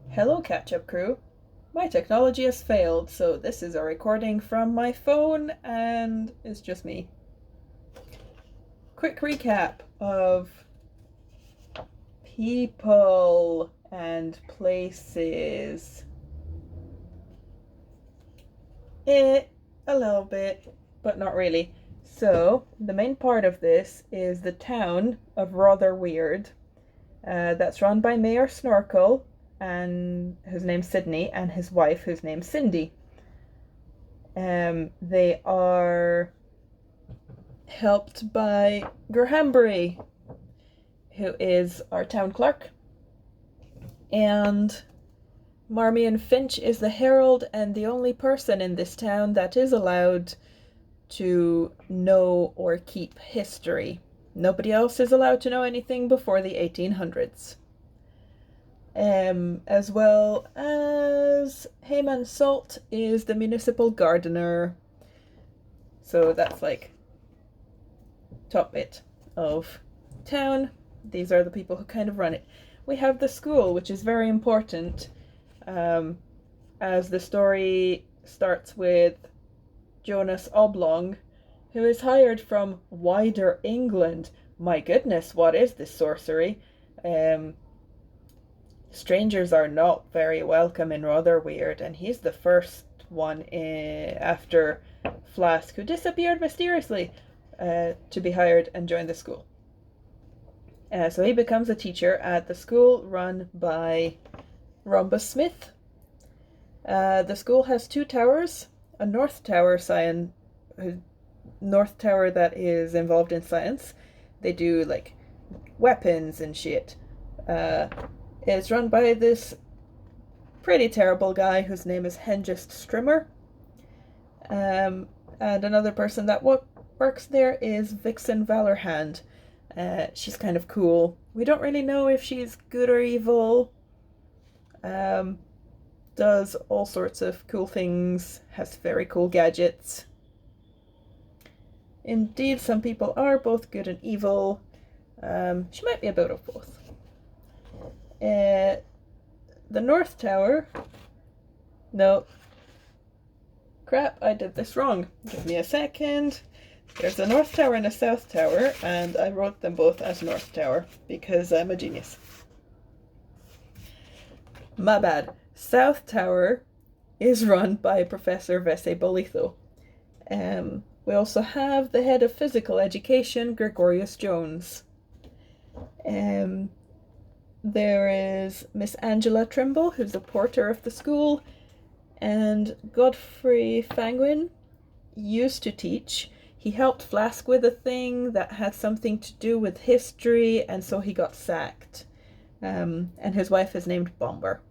Hello, catch-up crew. My technology has failed, so this is a recording from my phone and it's just me. Quick recap of people and places. A little bit, but not really. So, the main part of this is the town of Rotherweird. That's run by Mayor Snorkel, and whose name's Sydney, and his wife, whose name's Cindy. They are helped by Grahambury, who is our town clerk, and Marmion Finch is the herald and the only person in this town that is allowed to know or keep history. Nobody else is allowed to know anything before the 1800s. As well as Heyman Salt is the municipal gardener. So that's like top bit of town. These are the people who kind of run it. We have the school, which is very important, as the story starts with Jonas Oblong, who is hired from wider England. My goodness, what is this sorcery? Strangers are not very welcome in Rotherweird, and he's the first one after Flask, who disappeared mysteriously, to be hired and join the school. So he becomes a teacher at the school run by Rhombus Smith. The school has two towers, a north tower that is involved in science. They do like weapons and shit. It's run by this pretty terrible guy whose name is Hengist Strimmer. And another person that works there is Vixen Valorhand. She's kind of cool. We don't really know if she's good or evil. Does all sorts of cool things, has very cool gadgets. Indeed, some people are both good and evil. She might be a bit of both. The North Tower. No. Crap, I did this wrong. Give me a second. There's a North Tower and a South Tower, and I wrote them both as North Tower because I'm a genius. My bad. South Tower is run by Professor Vese Bolitho. We also have the head of physical education, Gregorius Jones. There is Miss Angela Trimble, who's the porter of the school, and Godfrey Fangwin used to teach. He helped Flask with a thing that had something to do with history, and so he got sacked. And his wife is named Bomber.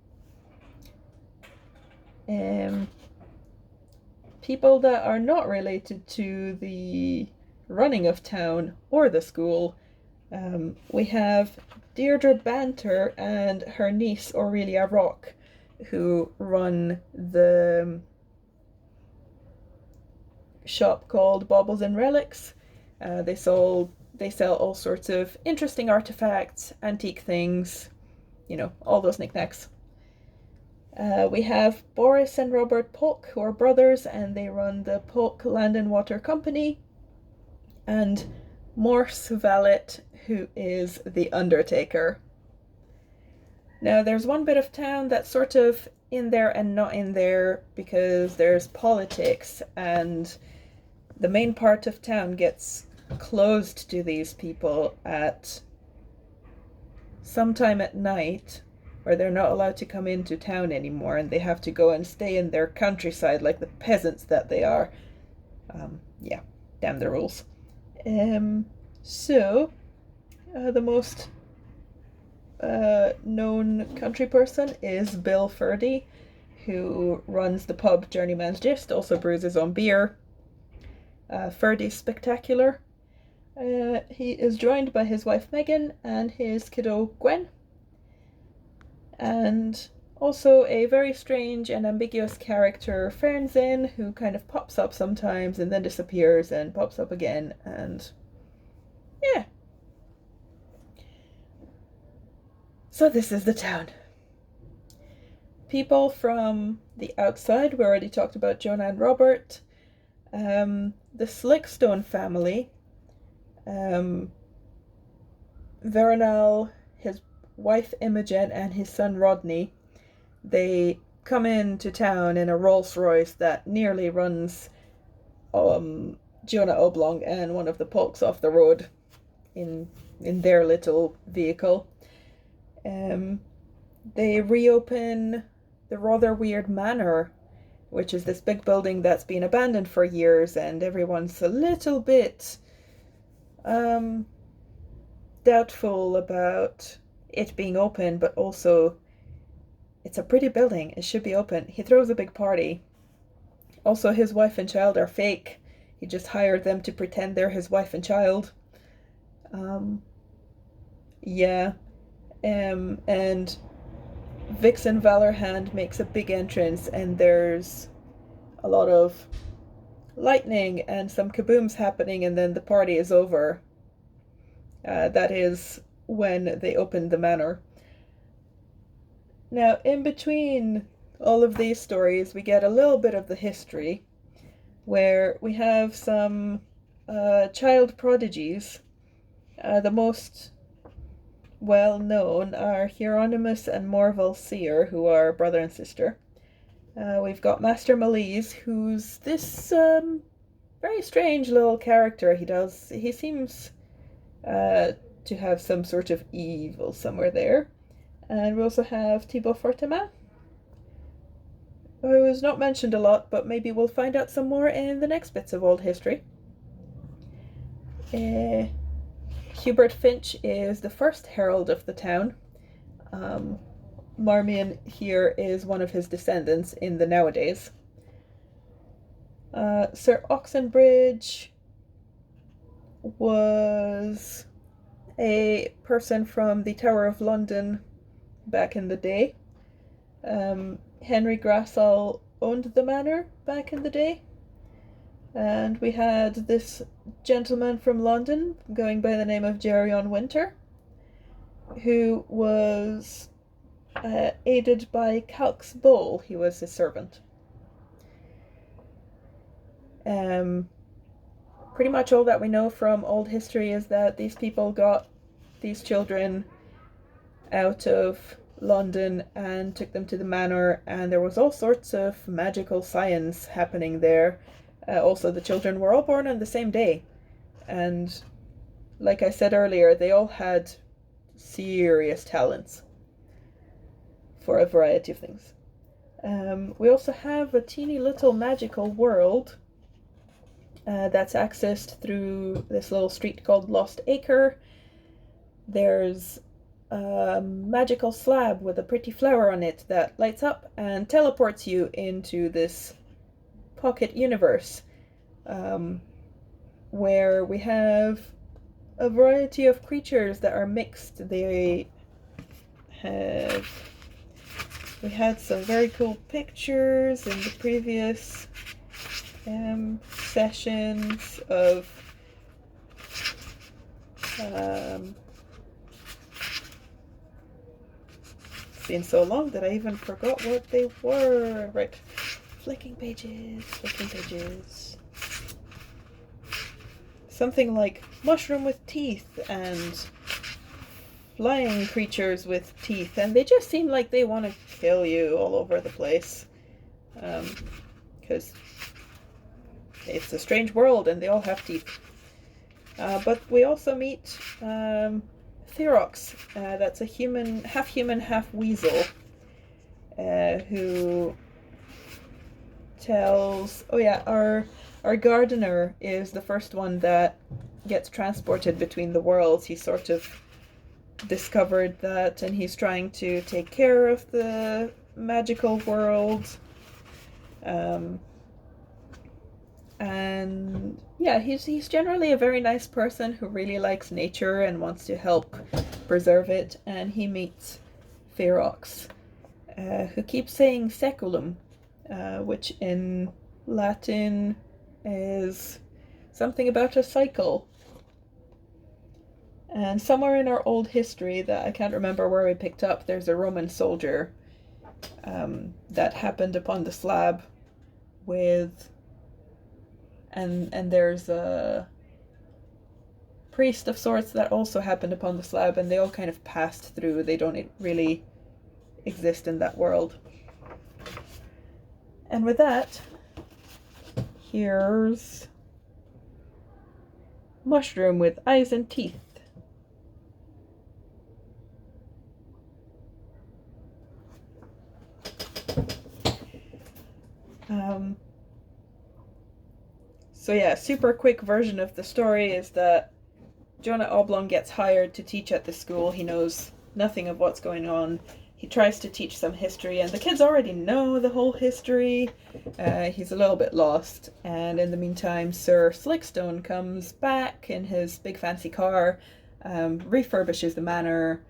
People that are not related to the running of town or the school, we have Deirdre Banter and her niece Aurelia Rock, who run the shop called Baubles and Relics. They sell all sorts of interesting artifacts, antique things, all those knickknacks. We have Boris and Robert Polk, who are brothers, and they run the Polk Land and Water Company, and Morse Valet, who is the Undertaker. Now, there's one bit of town that's sort of in there and not in there because there's politics, and the main part of town gets closed to these people at sometime at night, where they're not allowed to come into town anymore, and they have to go and stay in their countryside like the peasants that they are. Yeah, damn the rules. The most known country person is Bill Ferdy, who runs the pub Journeyman's Gist, also brews his own beer. Ferdy's spectacular. He is joined by his wife Megan and his kiddo Gwen. And also a very strange and ambiguous character, Fernzin, who kind of pops up sometimes and then disappears and pops up again, and yeah. So this is the town. people from the outside, we already talked about Jonah and Robert. The Slickstone family, Veronal, his wife Imogen, and his son Rodney, they come into town in a Rolls Royce that nearly runs Jonah Oblong and one of the Polks off the road in their little vehicle. They reopen the Rotherweird Manor, which is this big building that's been abandoned for years, and everyone's a little bit doubtful about it being open, but also it's a pretty building. It should be open. He throws a big party. Also, his wife and child are fake. He just hired them to pretend they're his wife and child. Yeah. And Vixen Valorhand makes a big entrance, and there's a lot of lightning and some kabooms happening, and then the party is over. That is when they opened the manor. Now, in between all of these stories, we get a little bit of the history, where we have some child prodigies. The most well-known are Hieronymus and Morval Seer, who are brother and sister. We've got Master Malise, who's this very strange little character. He seems to have some sort of evil somewhere there. And we also have Thibaut Fortemin, who is not mentioned a lot, but maybe we'll find out some more in the next bits of old history. Hubert Finch is the first herald of the town. Marmion here is one of his descendants in the nowadays. Sir Oxenbridge was a person from the Tower of London back in the day. Henry Grassall owned the manor back in the day. And we had this gentleman from London going by the name of Geryon Winter, who was aided by Calx Bull. He was his servant. Pretty much all that we know from old history is that these people got these children out of London and took them to the manor, and there was all sorts of magical science happening there. Also, the children were all born on the same day, and like I said earlier, they all had serious talents for a variety of things. We also have a teeny little magical world that's accessed through this little street called Lost Acre. There's a magical slab with a pretty flower on it that lights up and teleports you into this pocket universe, where we have a variety of creatures that are mixed. We had some very cool pictures in the previous sessions of it's been so long that I even forgot what they were. Right. Flicking pages. Something like mushroom with teeth and flying creatures with teeth, and they just seem like they want to kill you all over the place. Because it's a strange world and they all have teeth. But we also meet Therox. That's a human, half weasel, who tells, our gardener is the first one that gets transported between the worlds. He sort of discovered that, and he's trying to take care of the magical world. And yeah, he's generally a very nice person who really likes nature and wants to help preserve it. And he meets Ferox, who keeps saying seculum, which in Latin is something about a cycle. And somewhere in our old history that I can't remember where we picked up, there's a Roman soldier that happened upon the slab with, and there's a priest of sorts that also happened upon the slab, and they all kind of passed through. They don't really exist in that world. And with that, here's Mushroom with eyes and teeth. So yeah, super quick version of the story is that Jonah Oblong gets hired to teach at the school. He knows nothing of what's going on. He tries to teach some history, and the kids already know the whole history. He's a little bit lost, and in the meantime, Sir Slickstone comes back in his big fancy car, refurbishes the manor,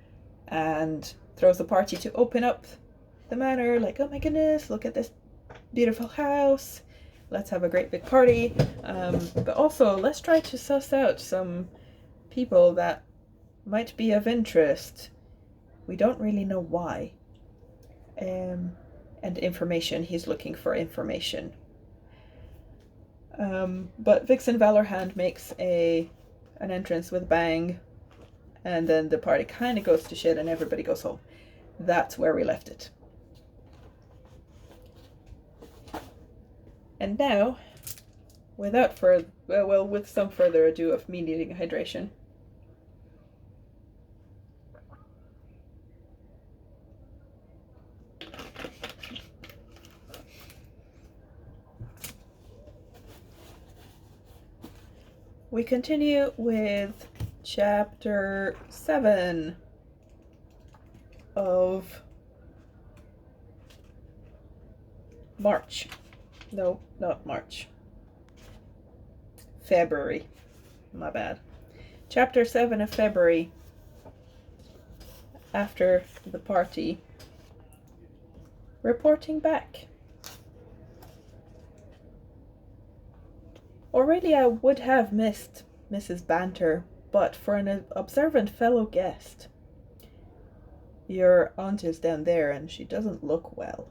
and throws a party to open up the manor. Like, oh my goodness, look at this beautiful house. Let's have a great big party. But also, let's try to suss out some people that might be of interest. We don't really know why. And information. He's looking for information. But Vixen Valorhand makes an entrance with a bang, and then the party kind of goes to shit and everybody goes home. That's where we left it. And now, with some further ado of me needing hydration, we continue with chapter 7 of March. No, not March. February. My bad. Chapter 7 of February. After the party. Reporting back. Aurelia would have missed Mrs. Banter, but for an observant fellow guest. Your aunt is down there and she doesn't look well.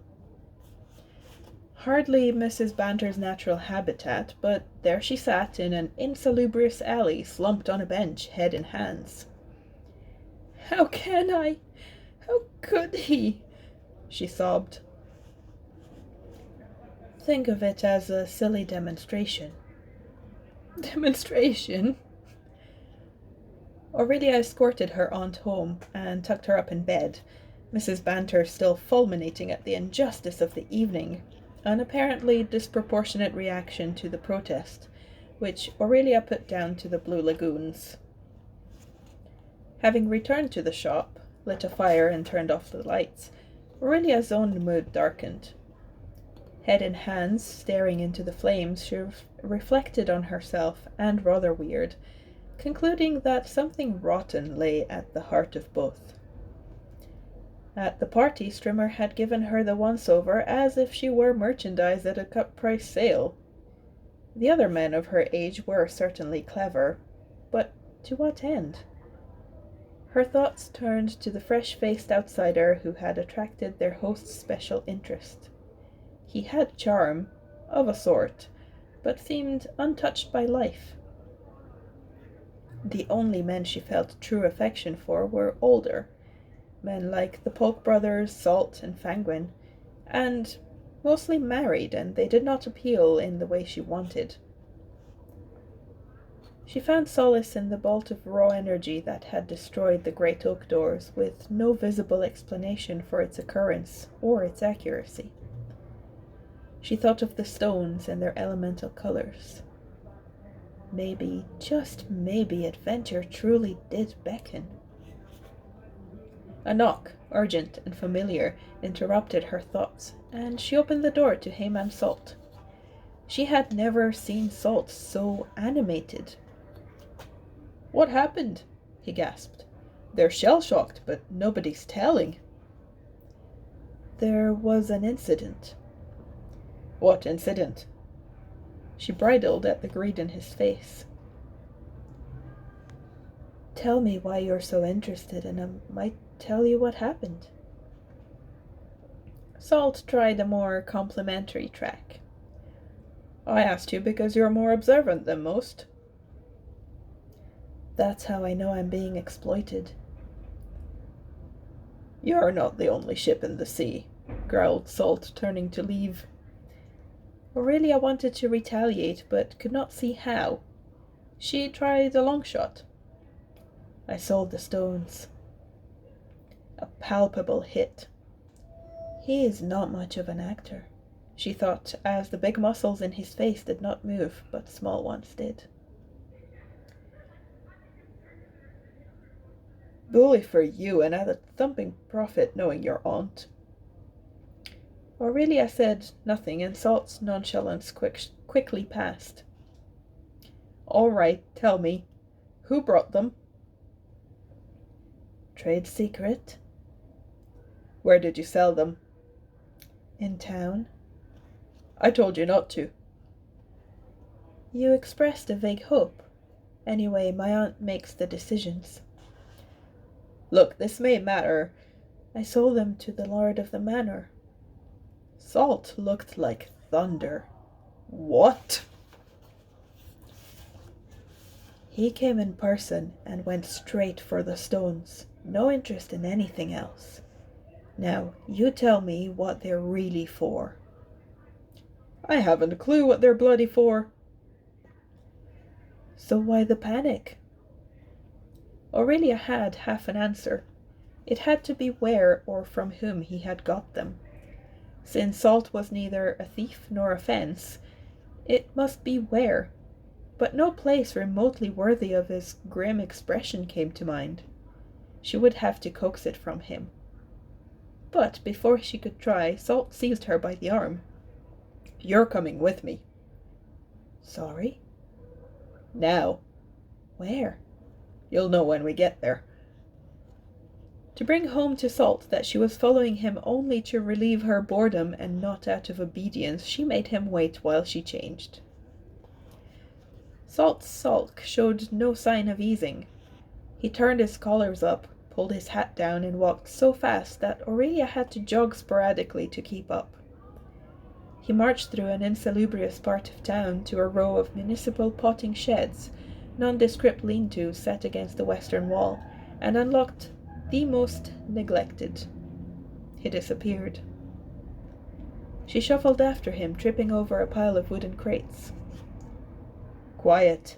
Hardly Mrs. Banter's natural habitat, but there she sat in an insalubrious alley, slumped on a bench, head in hands. How can I? How could he? She sobbed. Think of it as a silly demonstration. Demonstration? Aurelia escorted her aunt home and tucked her up in bed, Mrs. Banter still fulminating at the injustice of the evening, an apparently disproportionate reaction to the protest, which Aurelia put down to the Blue Lagoons. Having returned to the shop, lit a fire and turned off the lights, Aurelia's own mood darkened. Head in hands, staring into the flames, she reflected on herself and Rotherweird, concluding that something rotten lay at the heart of both. At the party, Strimmer had given her the once-over as if she were merchandise at a cut-price sale. The other men of her age were certainly clever, but to what end? Her thoughts turned to the fresh-faced outsider who had attracted their host's special interest. He had charm, of a sort, but seemed untouched by life. The only men she felt true affection for were older, men like the Polk brothers, Salt and Fangwin, and mostly married, and they did not appeal in the way she wanted. She found solace in the bolt of raw energy that had destroyed the great oak doors, with no visible explanation for its occurrence or its accuracy. She thought of the stones and their elemental colors. Maybe, just maybe, adventure truly did beckon. A knock, urgent and familiar, interrupted her thoughts, and she opened the door to Heyman Salt. She had never seen Salt so animated. What happened? He gasped. They're shell-shocked, but nobody's telling. There was an incident. What incident? She bridled at the greed in his face. Tell me why you're so interested, and I might tell you what happened. Salt tried a more complimentary track. I asked you because you're more observant than most. That's how I know I'm being exploited. You're not the only ship in the sea, growled Salt, turning to leave. Aurelia wanted to retaliate, but could not see how. She tried a long shot. I sold the stones. A palpable hit. He is not much of an actor, she thought, as the big muscles in his face did not move, but small ones did. Bully for you, and at a thumping profit knowing your aunt. Aurelia said nothing, and Salt's nonchalance quickly passed. All right, tell me, who brought them? Trade secret. Where did you sell them? In town. I told you not to. You expressed a vague hope. Anyway, my aunt makes the decisions. Look, this may matter. I sold them to the lord of the manor. Salt looked like thunder. What? He came in person and went straight for the stones. No interest in anything else. Now, you tell me what they're really for. I haven't a clue what they're bloody for. So why the panic? Aurelia had half an answer. It had to be where or from whom he had got them. Since Salt was neither a thief nor a fence, it must be where. But no place remotely worthy of his grim expression came to mind. She would have to coax it from him. But before she could try, Salt seized her by the arm. You're coming with me. Sorry? Now. Where? You'll know when we get there. To bring home to Salt that she was following him only to relieve her boredom and not out of obedience, she made him wait while she changed. Salt's sulk showed no sign of easing. He turned his collars up, pulled his hat down, and walked so fast that Aurelia had to jog sporadically to keep up. He marched through an insalubrious part of town to a row of municipal potting sheds, nondescript lean-tos set against the western wall, and unlocked the most neglected. He disappeared. She shuffled after him, tripping over a pile of wooden crates. Quiet,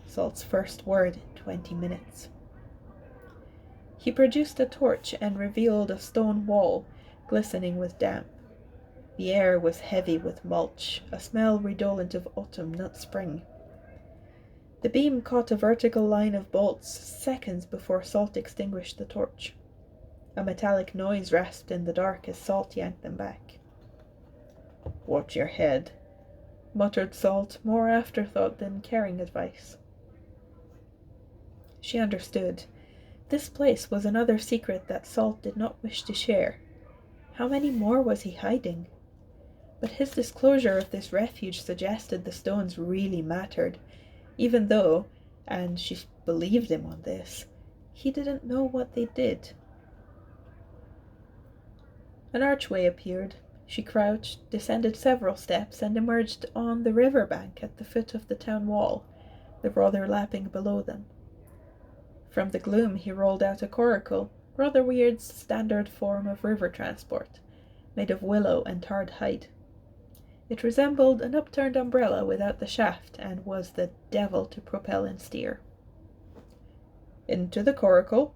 Salt's first word in 20 minutes. He produced a torch and revealed a stone wall, glistening with damp. The air was heavy with mulch, a smell redolent of autumn, not spring. The beam caught a vertical line of bolts seconds before Salt extinguished the torch. A metallic noise rasped in the dark as Salt yanked them back. Watch your head, muttered Salt, more afterthought than caring advice. She understood. This place was another secret that Salt did not wish to share. How many more was he hiding? But his disclosure of this refuge suggested the stones really mattered, even though, and she believed him on this, he didn't know what they did. An archway appeared. She crouched, descended several steps, and emerged on the river bank at the foot of the town wall, the Rother lapping below them. From the gloom he rolled out a coracle, Rotherweird's standard form of river transport, made of willow and tarred hide. It resembled an upturned umbrella without the shaft, and was the devil to propel and steer. Into the coracle,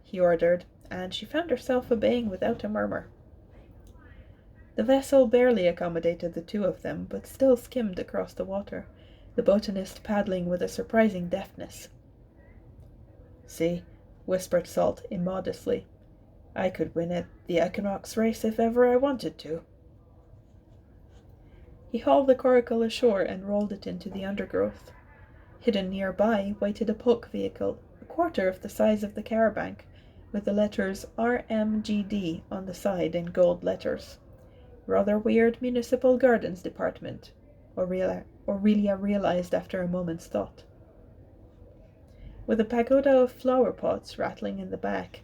he ordered, and she found herself obeying without a murmur. The vessel barely accommodated the two of them, but still skimmed across the water, the botanist paddling with a surprising deftness. See, whispered Salt immodestly, I could win at the equinox race if ever I wanted to. He hauled the coracle ashore and rolled it into the undergrowth. Hidden nearby waited a poke vehicle, a quarter of the size of the carabanc, with the letters RMGD on the side in gold letters. Rotherweird Municipal Gardens Department, Aurelia realized after a moment's thought. With a pagoda of flower pots rattling in the back,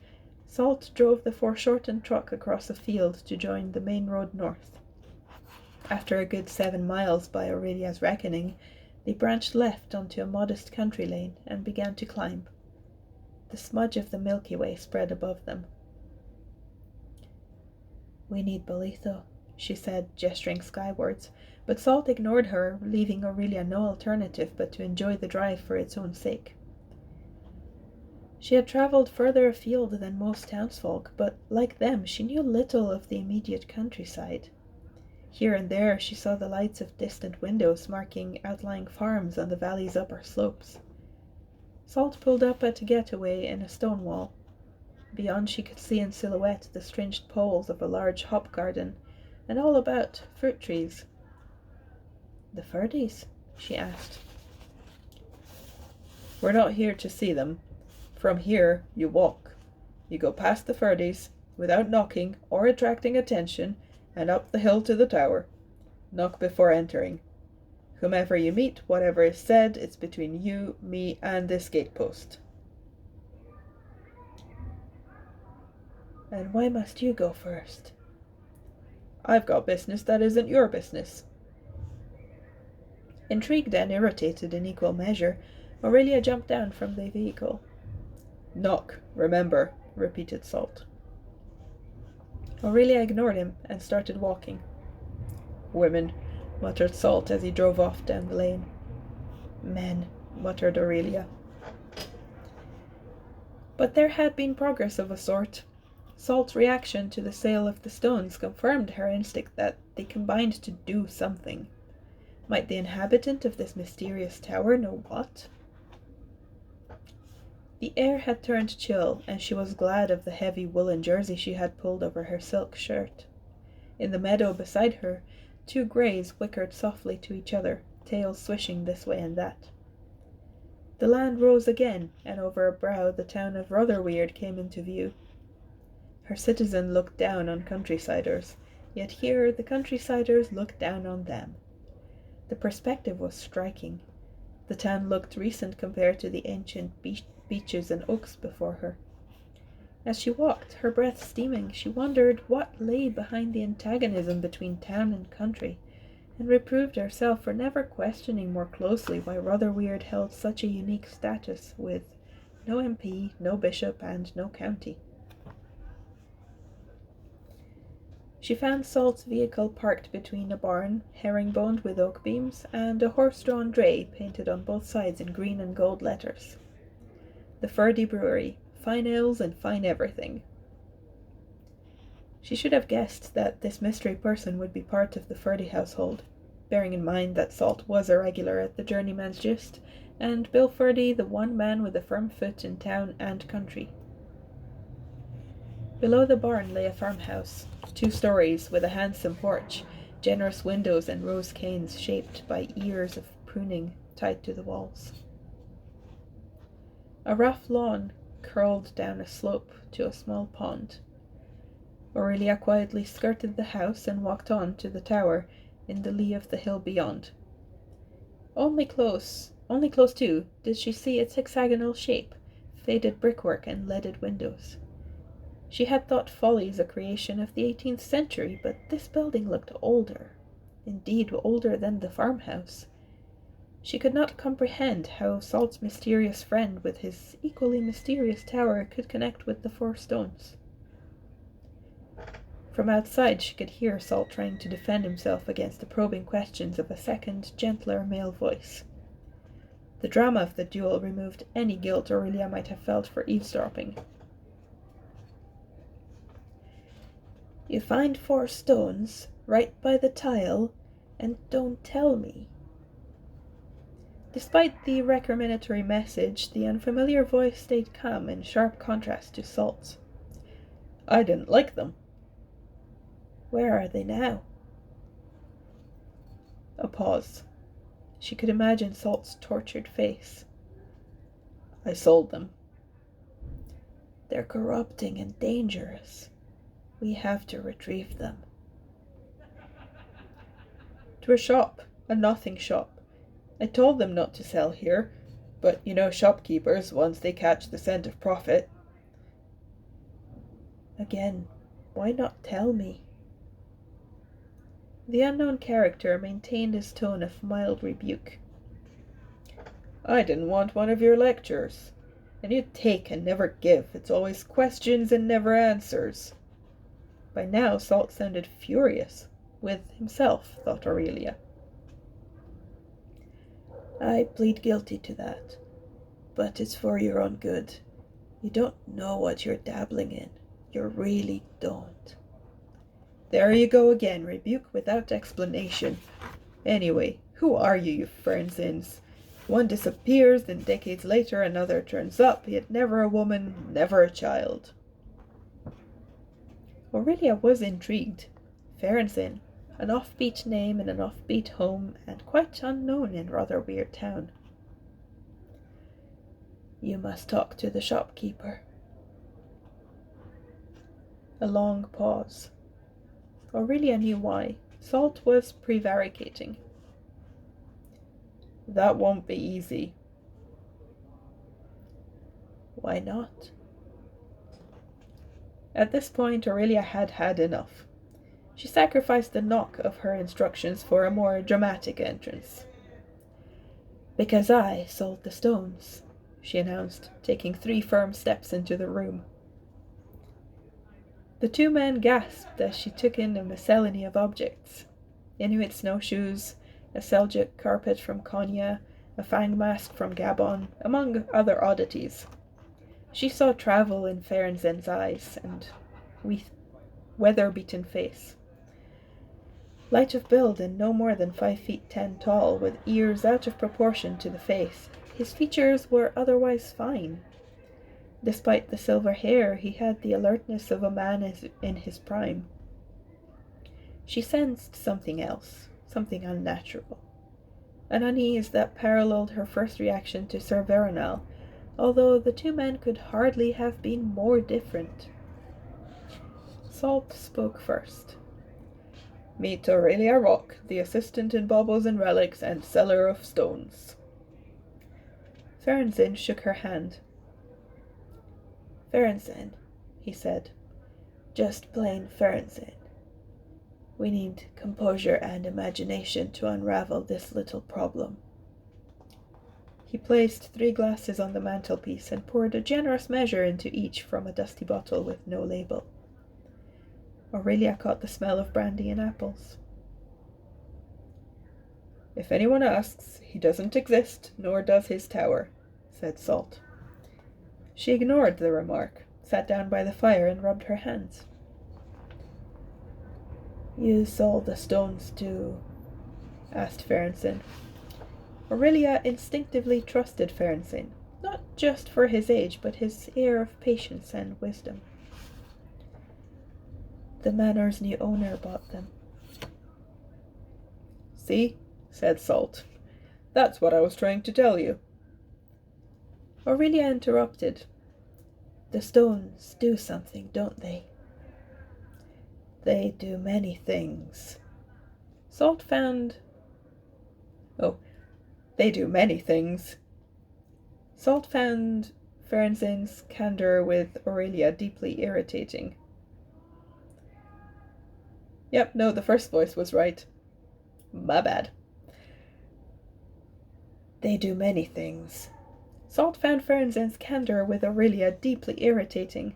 Salt drove the foreshortened truck across a field to join the main road north. After a good 7 miles by Aurelia's reckoning, they branched left onto a modest country lane and began to climb. The smudge of the Milky Way spread above them. "We need Bolitho," she said, gesturing skywards, but Salt ignored her, leaving Aurelia no alternative but to enjoy the drive for its own sake. She had travelled further afield than most townsfolk, but like them she knew little of the immediate countryside. Here and there she saw the lights of distant windows marking outlying farms on the valley's upper slopes. Salt pulled up at a getaway in a stone wall. Beyond she could see in silhouette the stringed poles of a large hop garden, and all about fruit trees. "The Furdies?" she asked. "We're not here to see them. From here you walk. You go past the Furdies, without knocking or attracting attention, and up the hill to the tower. Knock before entering. Whomever you meet, whatever is said, it's between you, me, and this gatepost." "And why must you go first?" "I've got business that isn't your business." Intrigued and irritated in equal measure, Aurelia jumped down from the vehicle. "Knock, remember," repeated Salt. Aurelia ignored him and started walking. "Women," muttered Salt as he drove off down the lane. "Men," muttered Aurelia. But there had been progress of a sort. Salt's reaction to the sale of the stones confirmed her instinct that they combined to do something. Might the inhabitant of this mysterious tower know what? The air had turned chill, and she was glad of the heavy woolen jersey she had pulled over her silk shirt. In the meadow beside her, 2 greys whickered softly to each other, tails swishing this way and that. The land rose again, and over a brow the town of Rotherweird came into view. Her citizen looked down on countrysiders, yet here the countrysiders looked down on them. The perspective was striking. The town looked recent compared to the ancient beeches and oaks before her. As she walked, her breath steaming, she wondered what lay behind the antagonism between town and country, and reproved herself for never questioning more closely why Rotherweird held such a unique status with no MP, no bishop, and no county. She found Salt's vehicle parked between a barn, herringboned with oak beams, and a horse-drawn dray painted on both sides in green and gold letters. The Furdy Brewery, fine ales and fine everything. She should have guessed that this mystery person would be part of the Furdy household, bearing in mind that Salt was a regular at the Journeyman's Gist, and Bill Furdy the one man with a firm foot in town and country. Below the barn lay a farmhouse, 2 stories with a handsome porch, generous windows and rose canes shaped by ears of pruning tied to the walls. A rough lawn curled down a slope to a small pond. Aurelia quietly skirted the house and walked on to the tower in the lee of the hill beyond. Only close to, did she see its hexagonal shape, faded brickwork and leaded windows. She had thought Follies a creation of the 18th century, but this building looked older, indeed older than the farmhouse. She could not comprehend how Salt's mysterious friend with his equally mysterious tower could connect with the 4 stones. From outside she could hear Salt trying to defend himself against the probing questions of a second, gentler male voice. The drama of the duel removed any guilt Aurelia might have felt for eavesdropping. "You find 4 stones, right by the tile, and don't tell me." Despite the recriminatory message, the unfamiliar voice stayed calm in sharp contrast to Salt's. "I didn't like them." "Where are they now?" A pause. She could imagine Salt's tortured face. "I sold them." "They're corrupting and dangerous. We have to retrieve them." "To a shop, a nothing shop. I told them not to sell here, but you know shopkeepers, once they catch the scent of profit." Again, why not tell me? The unknown character maintained his tone of mild rebuke. I didn't want one of your lectures. And you take and never give. It's always questions and never answers. By now, Salt sounded furious. With himself, thought Aurelia. I plead guilty to that. But it's for your own good. You don't know what you're dabbling in. You really don't. There you go again, rebuke without explanation. Anyway, who are you, you Fernsins? One disappears, then decades later another turns up, yet never a woman, never a child. Aurelia was intrigued. Ferenzin, an offbeat name in an offbeat home, and quite unknown in Rotherweird town. You must talk to the shopkeeper. A long pause. Aurelia knew why. Salt was prevaricating. That won't be easy. Why not? At this point, Aurelia had had enough. She sacrificed the knock of her instructions for a more dramatic entrance. Because I sold the stones, she announced, taking 3 firm steps into the room. The 2 men gasped as she took in a miscellany of objects. Inuit snowshoes, a Seljuk carpet from Konya, a fang mask from Gabon, among other oddities. She saw travel in Ferenzen's eyes and weather-beaten face. Light of build and no more than 5 feet 10 tall, with ears out of proportion to the face, his features were otherwise fine. Despite the silver hair, he had the alertness of a man in his prime. She sensed something else, something unnatural. An unease that paralleled her first reaction to Sir Veronal, although the 2 men could hardly have been more different. Salt spoke first. Meet Aurelia Rock, the assistant in baubles and relics and seller of stones. Ferenzin shook her hand. Ferenzin, he said. Just plain Ferenzin. We need composure and imagination to unravel this little problem. He placed 3 glasses on the mantelpiece and poured a generous measure into each from a dusty bottle with no label. Aurelia caught the smell of brandy and apples. If anyone asks, he doesn't exist, nor does his tower, said Salt. She ignored the remark, sat down by the fire and rubbed her hands. You sold the stones to... asked Ferenzin. Aurelia instinctively trusted Ferenzin, not just for his age, but his air of patience and wisdom. The manor's new owner bought them. See, said Salt. That's what I was trying to tell you. Aurelia interrupted. The stones do something, don't they? They do many things. Salt found... Oh, they do many things. Salt found Ferenzin's candor with Aurelia deeply irritating. Yep, no, the first voice was right. My bad. They do many things. Salt found Ferenzin's candor with Aurelia deeply irritating.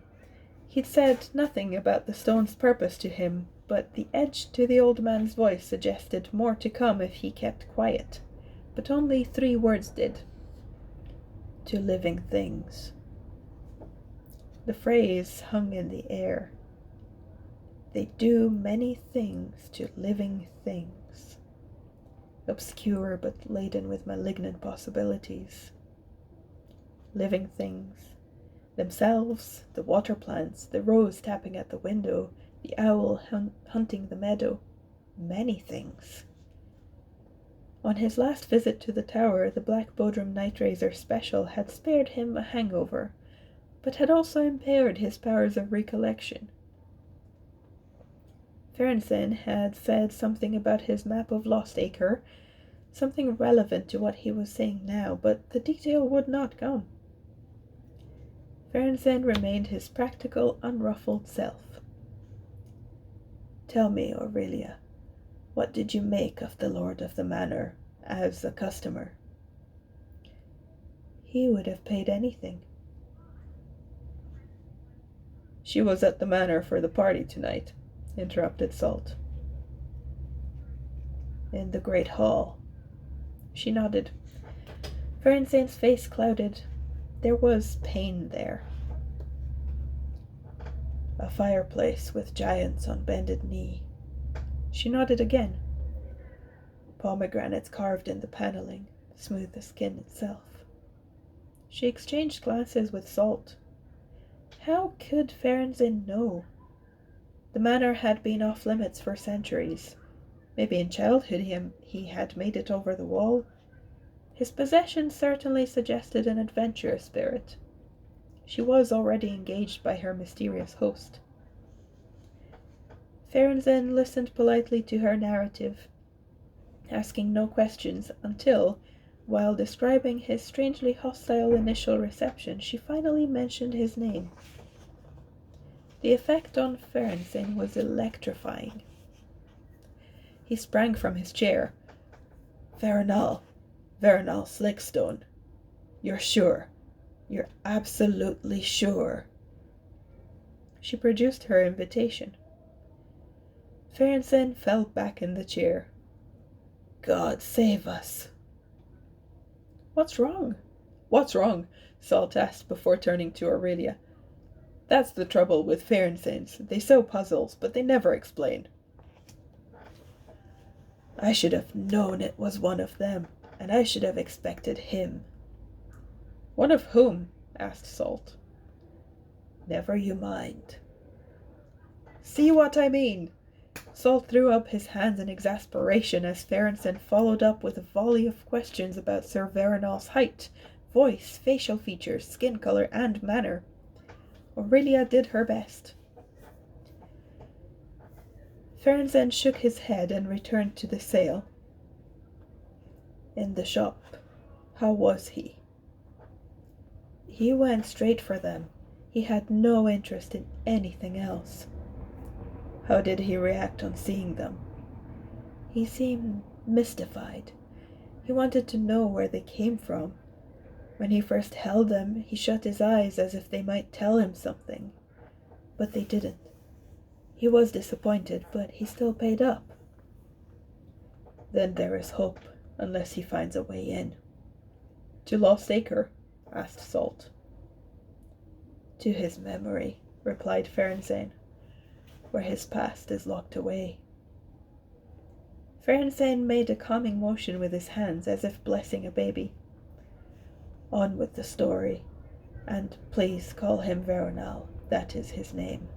He'd said nothing about the stone's purpose to him, but the edge to the old man's voice suggested more to come if he kept quiet. But only 3 words did. To living things. The phrase hung in the air. They do many things to living things. Obscure but laden with malignant possibilities. Living things. Themselves, the water plants, the rose tapping at the window, the owl hunting the meadow. Many things. On his last visit to the tower, the Black Bodrum Night Razor Special had spared him a hangover, but had also impaired his powers of recollection. Ferenzin had said something about his map of Lost Acre, something relevant to what he was saying now, but the detail would not come. Ferensen remained his practical, unruffled self. "Tell me, Aurelia, what did you make of the lord of the manor as a customer?" "He would have paid anything." "She was at the manor for the party tonight," interrupted Salt. "In the great hall." She nodded. Ferensen's face clouded. There was pain there. "A fireplace with giants on bended knee." She nodded again. "Pomegranates carved in the paneling, smooth as skin itself." She exchanged glances with Salt. How could Ferensen know? The manor had been off limits for centuries. Maybe in childhood he had made it over the wall. His possessions certainly suggested an adventurous spirit. She was already engaged by her mysterious host. Ferensen listened politely to her narrative, asking no questions until, while describing his strangely hostile initial reception, she finally mentioned his name. The effect on Ferensen was electrifying. He sprang from his chair. Vernal Slickstone. You're sure? You're absolutely sure?" She produced her invitation. Ferensen fell back in the chair. "God save us." "What's wrong?" "What's wrong?" Salt asked before turning to Aurelia. "That's the trouble with Ferensens. They sew puzzles, but they never explain." "I should have known it was one of them, and I should have expected him." "One of whom?" asked Salt. "Never you mind." "See what I mean?" Salt threw up his hands in exasperation as Ferensen followed up with a volley of questions about Sir Veronal's height, voice, facial features, skin color, and manner. Aurelia did her best. Ferensen shook his head and returned to the sale. "In the shop, how was he?" "He went straight for them. He had no interest in anything else." "How did he react on seeing them?" "He seemed mystified. He wanted to know where they came from. When he first held them, he shut his eyes as if they might tell him something. But they didn't. He was disappointed, but he still paid up." "Then there is hope, unless he finds a way in." "To Lost Acre?" asked Salt. "To his memory," replied Ferensen, "where his past is locked away." Ferensen made a calming motion with his hands as if blessing a baby. "On with the story, and please call him Veronal. That is his name."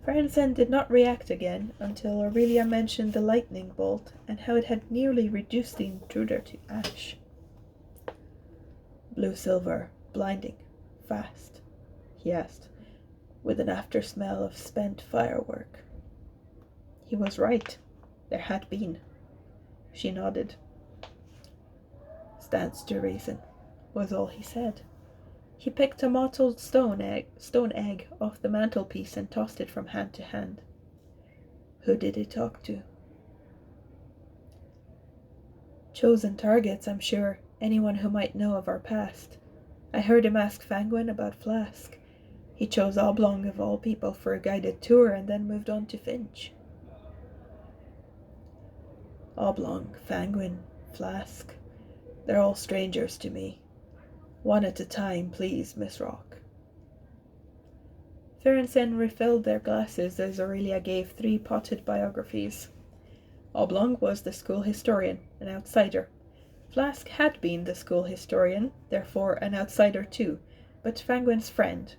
Ferensen did not react again until Aurelia mentioned the lightning bolt and how it had nearly reduced the intruder to ash. "Blue-silver, blinding, fast?" he asked, with an after-smell of spent firework. He was right. There had been. She nodded. "Stands to reason," was all he said. He picked a mottled stone egg off the mantelpiece and tossed it from hand to hand. "Who did he talk to?" "Chosen targets, I'm sure. Anyone who might know of our past. I heard him ask Fangwin about Flask. He chose Oblong of all people for a guided tour and then moved on to Finch." "Oblong, Fangwin, Flask. They're all strangers to me. One at a time, please, Miss Rock." Ferensen refilled their glasses as Aurelia gave 3 potted biographies. Oblong was the school historian, an outsider. Flask had been the school historian, therefore an outsider too, but Fangwin's friend.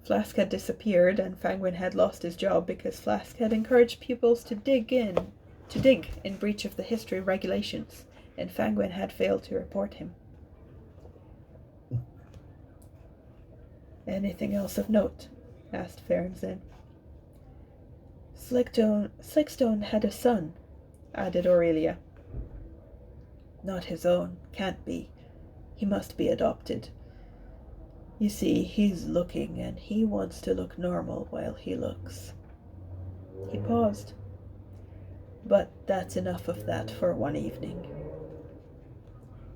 Flask had disappeared, and Fangwin had lost his job because Flask had encouraged pupils to dig in breach of the history regulations, and Fangwin had failed to report him. "Anything else of note?" asked Ferensen. Slickstone had a son," added Aurelia. "Not his own. Can't be. He must be adopted. You see, he's looking, and he wants to look normal while he looks." He paused. "But that's enough of that for one evening."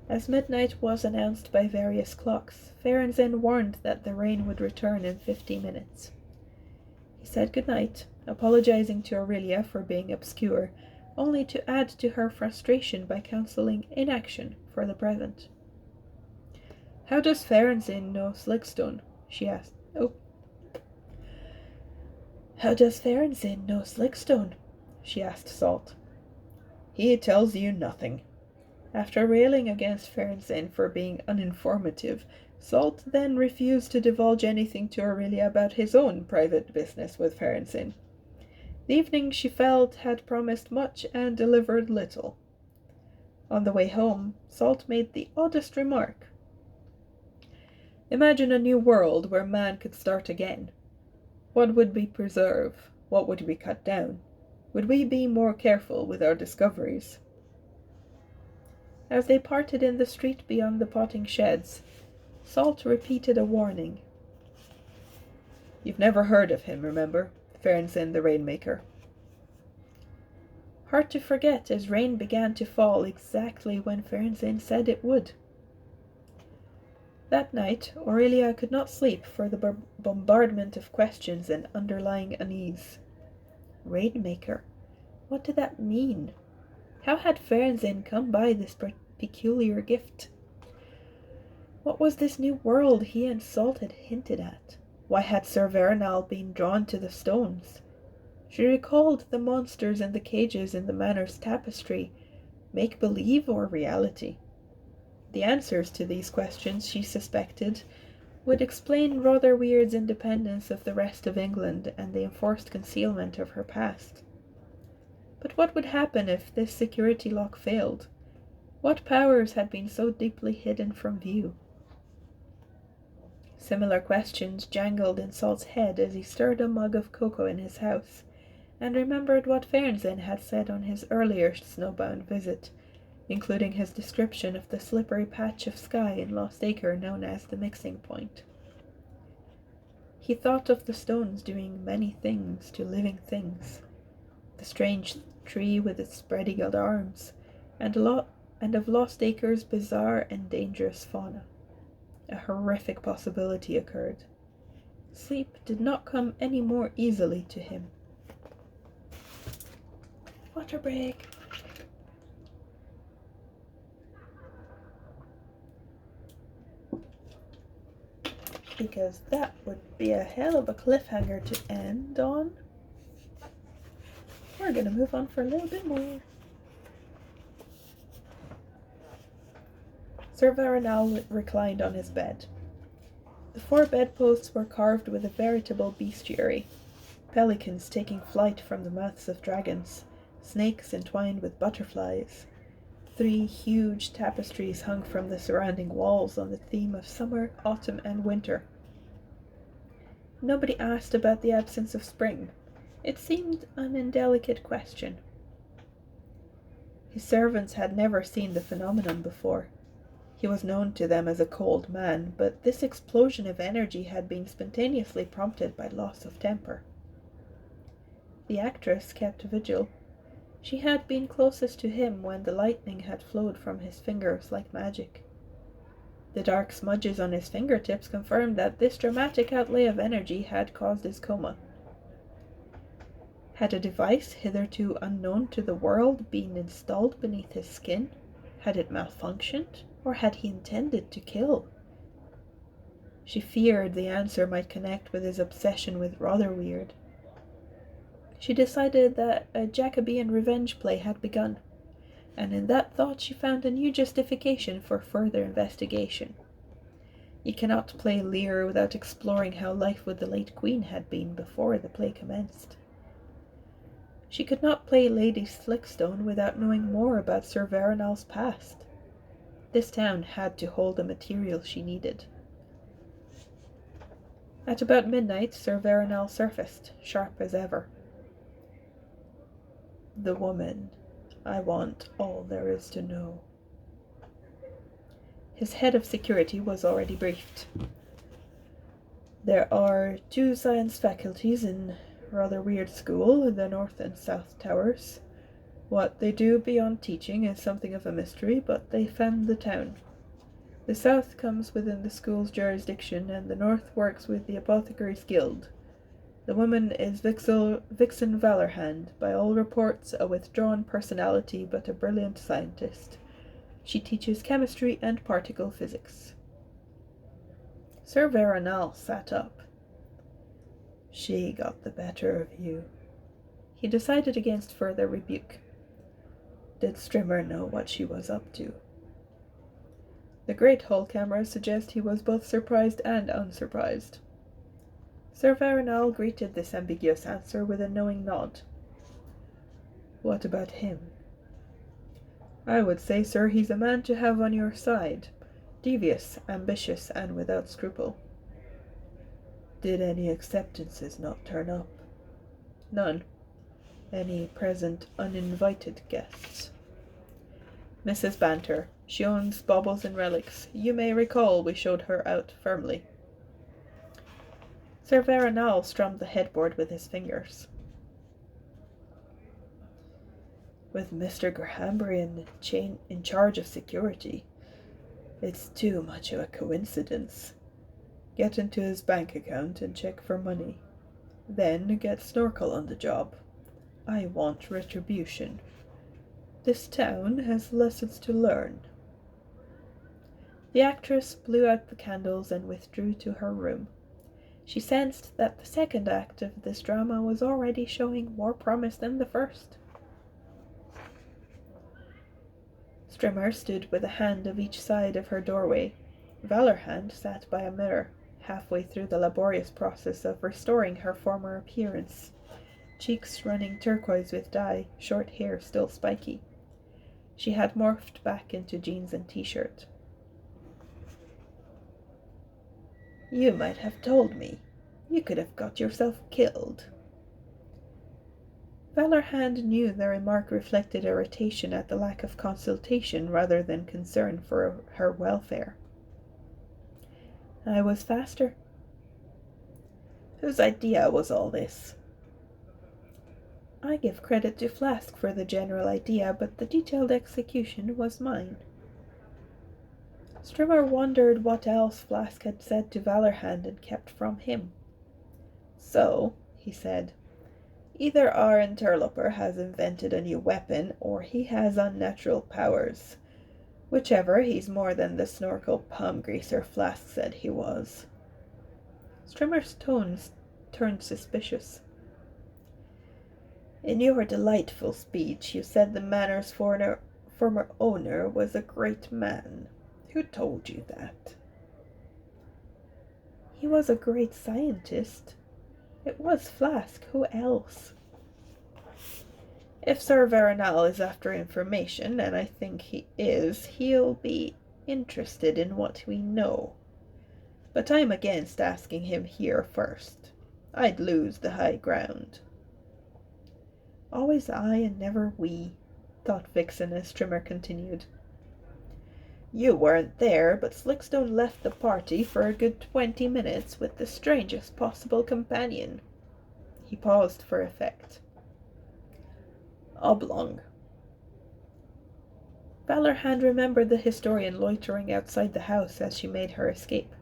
As midnight was announced by various clocks, Ferenczin warned that the rain would return in 50 minutes. He said goodnight, apologizing to Aurelia for being obscure, only to add to her frustration by counseling inaction for the present. "How does Ferenczin know Slickstone?" she asked. "How does Ferenczin know Slickstone?" she asked Salt. "He tells you nothing." After railing against Ferenczin for being uninformative, Salt then refused to divulge anything to Aurelia about his own private business with Ferenczin. The evening, she felt, had promised much and delivered little. On the way home, Salt made the oddest remark. "Imagine a new world where man could start again. What would we preserve? What would we cut down? Would we be more careful with our discoveries?" As they parted in the street beyond the potting sheds, Salt repeated a warning. "You've never heard of him, remember? Ferenczin the Rainmaker." Hard to forget, as rain began to fall exactly when Ferenczin said it would. That night, Aurelia could not sleep for the bombardment of questions and underlying unease. Rainmaker? What did that mean? How had Ferenczin come by this peculiar gift? What was this new world he and Salt had hinted at? Why had Sir Veronal been drawn to the stones? She recalled the monsters in the cages in the manor's tapestry, make-believe or reality? The answers to these questions, she suspected, would explain Rotherweird's independence of the rest of England and the enforced concealment of her past. But what would happen if this security lock failed? What powers had been so deeply hidden from view? Similar questions jangled in Salt's head as he stirred a mug of cocoa in his house, and remembered what Ferenczin had said on his earlier snowbound visit, including his description of the slippery patch of sky in Lost Acre known as the mixing point. He thought of the stones doing many things to living things, the strange tree with its spread-eagled arms, and of Lost Acre's bizarre and dangerous fauna. A horrific possibility occurred. Sleep did not come any more easily to him. Water break. Because that would be a hell of a cliffhanger to end on. We're going to move on for a little bit more. Sir Veronal reclined on his bed. The 4 bedposts were carved with a veritable bestiary. Pelicans taking flight from the mouths of dragons, snakes entwined with butterflies. 3 huge tapestries hung from the surrounding walls on the theme of summer, autumn, and winter. Nobody asked about the absence of spring. It seemed an indelicate question. His servants had never seen the phenomenon before. He was known to them as a cold man, but this explosion of energy had been spontaneously prompted by loss of temper. The actress kept vigil. She had been closest to him when the lightning had flowed from his fingers like magic. The dark smudges on his fingertips confirmed that this dramatic outlay of energy had caused his coma. Had a device hitherto unknown to the world been installed beneath his skin? Had it malfunctioned, or had he intended to kill? She feared the answer might connect with his obsession with Rotherweird. She decided that a Jacobean revenge play had begun, and in that thought she found a new justification for further investigation. You cannot play Lear without exploring how life with the late Queen had been before the play commenced. She could not play Lady Slickstone without knowing more about Sir Veronal's past. This town had to hold the material she needed. At about midnight, Sir Veronal surfaced, sharp as ever. "The woman. I want all there is to know." His head of security was already briefed. There are two science faculties in Rotherweird School, the North and South Towers. What they do beyond teaching is something of a mystery, but they fend the town. The South comes within the school's jurisdiction, and the North works with the Apothecaries Guild. The woman is Vixen Valorhand, by all reports a withdrawn personality but a brilliant scientist. She teaches chemistry and particle physics. Sir Veronal sat up. She got the better of you. He decided against further rebuke. Did Strimmer know what she was up to? The great hall cameras suggest he was both surprised and unsurprised. Sir Veronal greeted this ambiguous answer with a knowing nod. What about him? I would say, sir, he's a man to have on your side. Devious, ambitious, and without scruple. Did any acceptances not turn up? None. Any present uninvited guests? Mrs. Banter. She owns Baubles and Relics. You may recall we showed her out firmly. Sir Veronal strummed the headboard with his fingers. With Mr. Grahambury in charge of security, it's too much of a coincidence. Get into his bank account and check for money. Then get Snorkel on the job. I want retribution. This town has lessons to learn. The actress blew out the candles and withdrew to her room. She sensed that the second act of this drama was already showing more promise than the first. Strimmer stood with a hand of each side of her doorway. Valorhand sat by a mirror, halfway through the laborious process of restoring her former appearance, cheeks running turquoise with dye, short hair still spiky. She had morphed back into jeans and t-shirt. You might have told me. You could have got yourself killed. Valorhand knew the remark reflected irritation at the lack of consultation rather than concern for her welfare. I was faster. Whose idea was all this? I give credit to Flask for the general idea, but the detailed execution was mine. Strimmer wondered what else Flask had said to Valorhand and kept from him. So, he said, either our interloper has invented a new weapon, or he has unnatural powers. Whichever, he's more than the Snorkel palm greaser Flask said he was. Strimmer's tones turned suspicious. In your delightful speech, you said the manor's former owner was a great man. Who told you that? He was a great scientist. It was Flask. Who else? If Sir Veronal is after information, and I think he is, he'll be interested in what we know. But I'm against asking him here first. I'd lose the high ground. Always I and never we, thought Vixen as Strimmer continued. You weren't there, but Slickstone left the party for a good 20 minutes with the strangest possible companion. He paused for effect. Oblong. Valorhand remembered the historian loitering outside the house as she made her escape.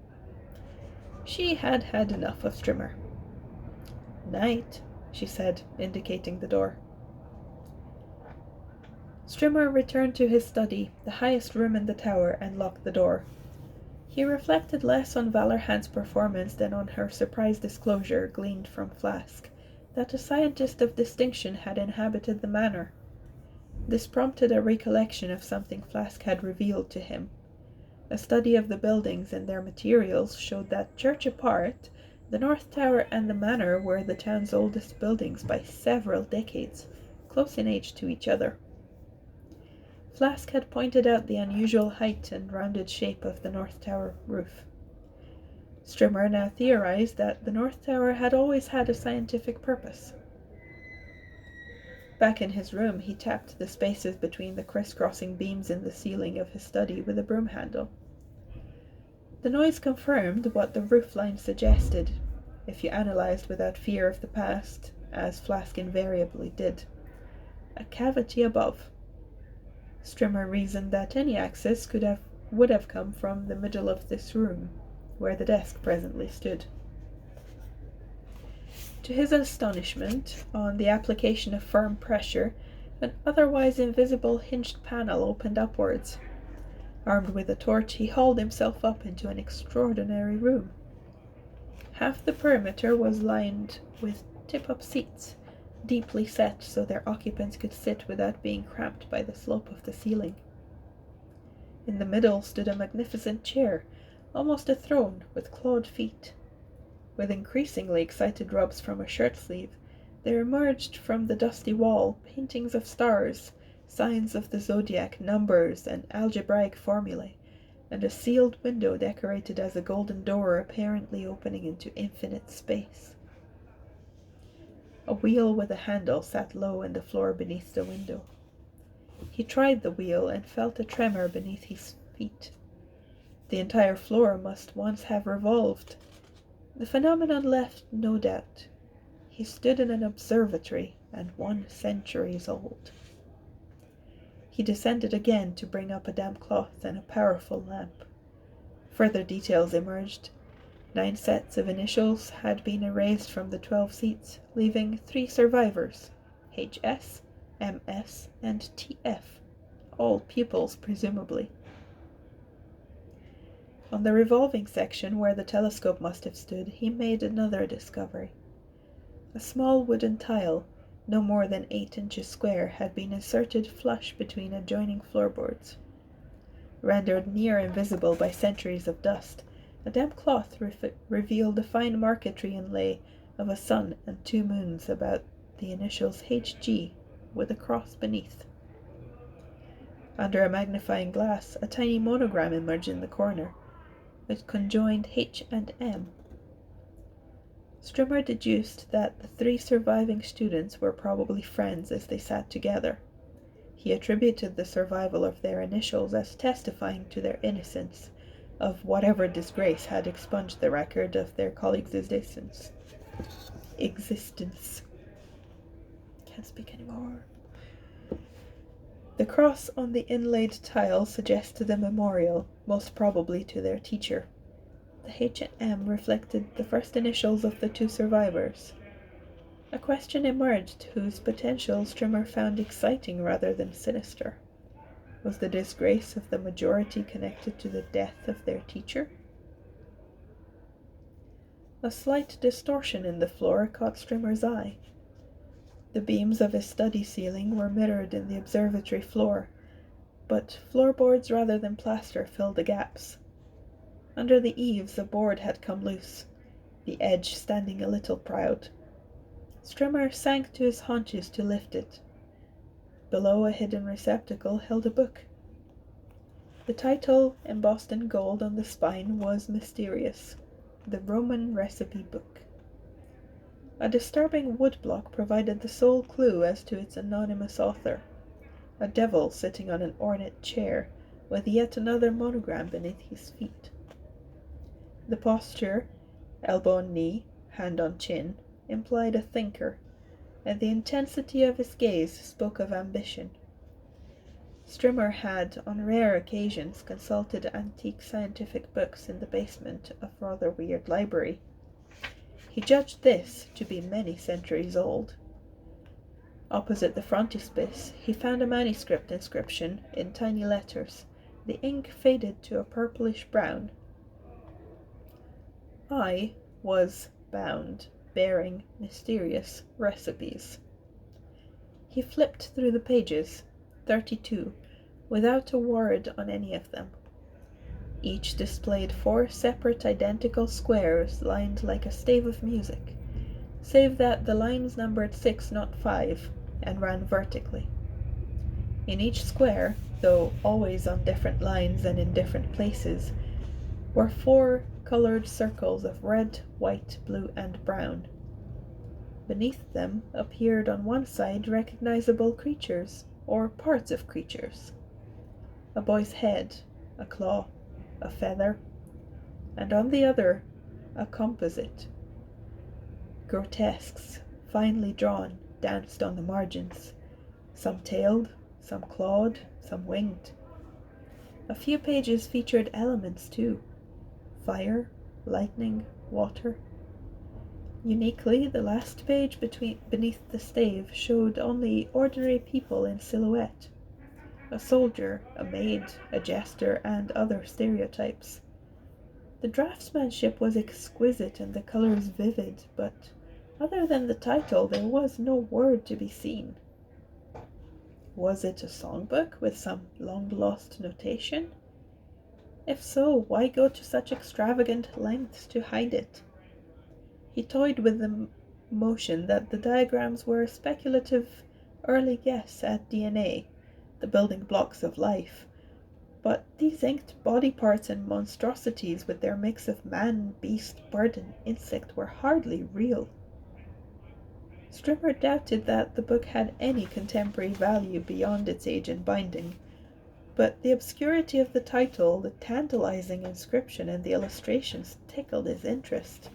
She had had enough of Strimmer. Night, she said, indicating the door. Strimmer returned to his study, the highest room in the tower, and locked the door. He reflected less on Valorhand's performance than on her surprise disclosure, gleaned from Flask, that a scientist of distinction had inhabited the manor. This prompted a recollection of something Flask had revealed to him. A study of the buildings and their materials showed that, church apart, the North Tower and the manor were the town's oldest buildings by several decades, close in age to each other. Flask had pointed out the unusual height and rounded shape of the North Tower roof. Strimmer now theorized that the North Tower had always had a scientific purpose. Back in his room, he tapped the spaces between the crisscrossing beams in the ceiling of his study with a broom handle. The noise confirmed what the roofline suggested, if you analysed without fear of the past, as Flask invariably did. A cavity above. Strimmer reasoned that any access would have come from the middle of this room, where the desk presently stood. To his astonishment, on the application of firm pressure, an otherwise invisible hinged panel opened upwards. Armed with a torch, he hauled himself up into an extraordinary room. Half the perimeter was lined with tip-up seats, deeply set so their occupants could sit without being cramped by the slope of the ceiling. In the middle stood a magnificent chair, almost a throne, with clawed feet. With increasingly excited rubs from a shirt sleeve, there emerged from the dusty wall paintings of stars, signs of the zodiac, numbers, and algebraic formulae, and a sealed window decorated as a golden door apparently opening into infinite space. A wheel with a handle sat low in the floor beneath the window. He tried the wheel and felt a tremor beneath his feet. The entire floor must once have revolved. The phenomenon left no doubt. He stood in an observatory, and 1 century old. He descended again to bring up a damp cloth and a powerful lamp. Further details emerged. 9 sets of initials had been erased from the 12 seats, leaving 3 survivors, HS, MS, and TF, all pupils presumably. On the revolving section where the telescope must have stood, he made another discovery. A small wooden tile, no more than 8 inches square, had been inserted flush between adjoining floorboards. Rendered near invisible by centuries of dust, a damp cloth revealed a fine marquetry inlay of a sun and 2 moons about the initials HG, with a cross beneath. Under a magnifying glass, a tiny monogram emerged in the corner, with conjoined H and M. Strimmer deduced that the 3 surviving students were probably friends as they sat together. He attributed the survival of their initials as testifying to their innocence of whatever disgrace had expunged the record of their colleagues' existence. Can't speak anymore. The cross on the inlaid tile suggested a memorial, most probably to their teacher. The H and M reflected the first initials of the 2 survivors. A question emerged whose potential Strimmer found exciting rather than sinister. Was the disgrace of the majority connected to the death of their teacher? A slight distortion in the floor caught Strimmer's eye. The beams of his study ceiling were mirrored in the observatory floor, but floorboards rather than plaster filled the gaps. Under the eaves a board had come loose, the edge standing a little proud. Strimmer sank to his haunches to lift it. Below, a hidden receptacle held a book. The title, embossed in gold on the spine, was mysterious: The Roman Recipe Book. A disturbing woodblock provided the sole clue as to its anonymous author, a devil sitting on an ornate chair, with yet another monogram beneath his feet. The posture, elbow on knee, hand on chin, implied a thinker, and the intensity of his gaze spoke of ambition. Strimmer had, on rare occasions, consulted antique scientific books in the basement of Rotherweird Library. He judged this to be many centuries old. Opposite the frontispiece, he found a manuscript inscription in tiny letters, the ink faded to a purplish brown. I was bound, bearing mysterious recipes. He flipped through the pages, 32, without a word on any of them. Each displayed 4 separate identical squares lined like a stave of music, save that the lines numbered 6, not 5, and ran vertically. In each square, though always on different lines and in different places, were 4 colored circles of red, white, blue, and brown. Beneath them appeared on one side recognizable creatures, or parts of creatures. A boy's head, a claw, a feather, and on the other, a composite. Grotesques, finely drawn, danced on the margins, some tailed, some clawed, some winged. A few pages featured elements too: fire, lightning, water. Uniquely, the last page beneath the stave showed only ordinary people in silhouette. A soldier, a maid, a jester, and other stereotypes. The draftsmanship was exquisite and the colors vivid, but other than the title, there was no word to be seen. Was it a songbook with some long-lost notation? If so, why go to such extravagant lengths to hide it? He toyed with the notion that the diagrams were a speculative early guess at DNA, the building blocks of life, but these inked body parts and monstrosities with their mix of man, beast, bird, and insect were hardly real. Strimmer doubted that the book had any contemporary value beyond its age and binding, but the obscurity of the title, the tantalizing inscription, and the illustrations tickled his interest.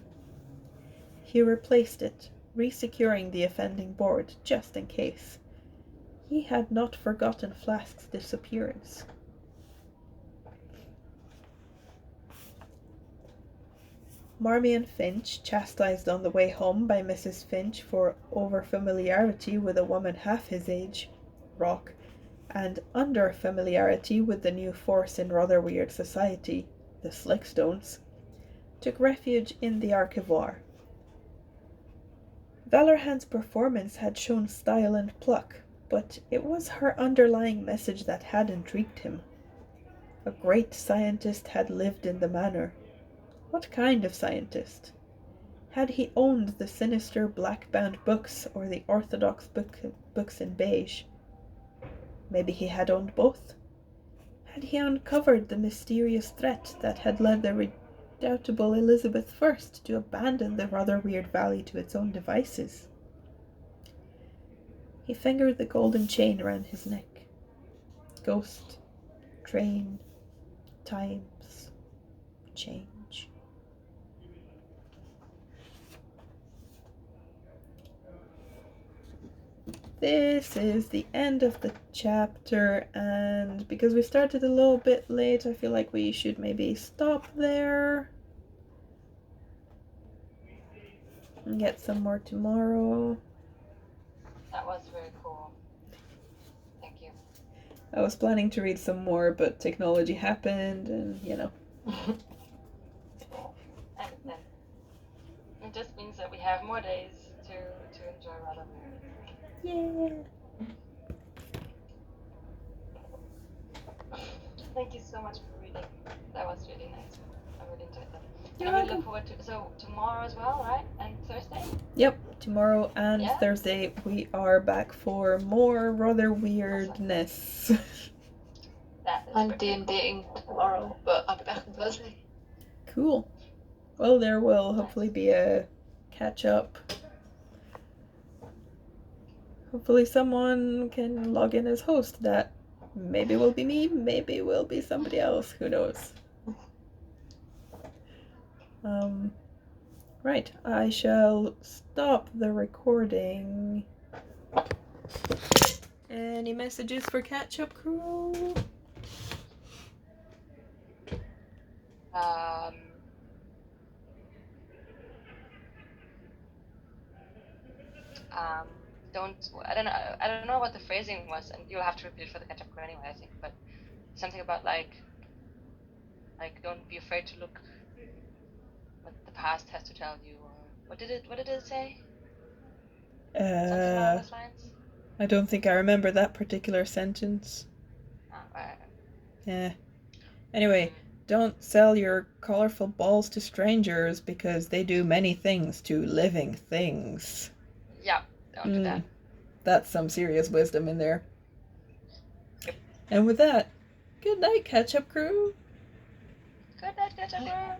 He replaced it, resecuring the offending board just in case. He had not forgotten Flask's disappearance. Marmion Finch, chastised on the way home by Mrs. Finch for over-familiarity with a woman half his age, Rock, and under-familiarity with the new force in Rotherweird society, the Slickstones, took refuge in the Archivoire. Valorhand's performance had shown style and pluck, but it was her underlying message that had intrigued him. A great scientist had lived in the manor. What kind of scientist? Had he owned the sinister black-bound books or the orthodox books in beige? Maybe he had owned both. Had he uncovered the mysterious threat that had led the redoubtable Elizabeth I to abandon the Rotherweird Valley to its own devices? He fingered the golden chain around his neck. Ghost, train, times, change. This is the end of the chapter, and because we started a little bit late, I feel like we should maybe stop there and get some more tomorrow. That was very cool. Thank you. I was planning to read some more, but technology happened, and And it just means that we have more days to enjoy Rotherweird. Yeah. Thank you so much for reading. That was really nice. I really enjoyed that. You're And I really welcome. look forward to tomorrow as well, right? And Thursday? Yep, tomorrow and Thursday we are back for more Rotherweirdness. I'm D&Ding tomorrow, but I'm back on Thursday. Cool. Well, there will hopefully be a catch-up. Hopefully someone can log in as host. That maybe will be me, maybe will be somebody else. Who knows? Right, I shall stop the recording. Any messages for catch-up crew? I don't know what the phrasing was, and you'll have to repeat it for the catch-up crew anyway, I think, but something about like don't be afraid to look what the past has to tell you, or what did it say? Something along those lines? I don't think I remember that particular sentence. Right. Yeah. Anyway, don't sell your colorful balls to strangers because they do many things to living things. Yeah, don't do that. That's some serious wisdom in there. Yep. And with that, good night, catch-up crew. Good night, catch-up crew.